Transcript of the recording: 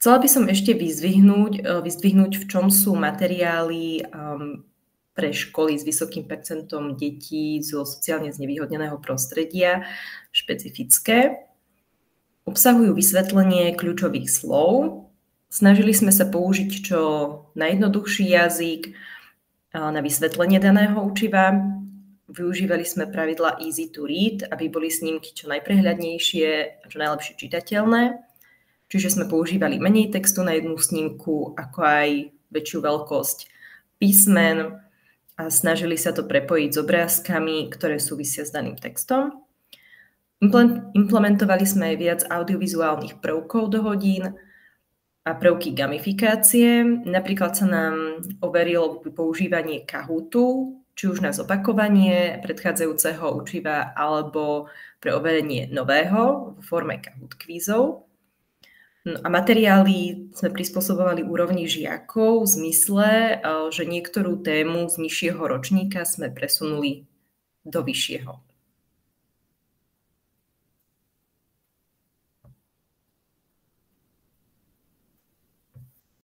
Chcela by som ešte vyzdvihnúť, v čom sú materiály pre školy s vysokým percentom detí zo sociálne znevýhodneného prostredia špecifické. Obsahujú vysvetlenie kľúčových slov. Snažili sme sa použiť čo najjednoduchší jazyk na vysvetlenie daného učiva. Využívali sme pravidla easy to read, aby boli snímky čo najprehľadnejšie a čo najlepšie čitateľné. Čiže sme používali menej textu na jednu snímku, ako aj väčšiu veľkosť písmen a snažili sa to prepojiť s obrázkami, ktoré súvisia s daným textom. Implementovali sme aj viac audiovizuálnych prvkov do hodín a prvky gamifikácie. Napríklad sa nám overilo používanie Kahootu, či už na zopakovanie predchádzajúceho učiva alebo pre overenie nového vo forme Kahoot kvízov. No a materiály sme prispôsobovali úrovni žiakov v zmysle, že niektorú tému z nižšieho ročníka sme presunuli do vyššieho.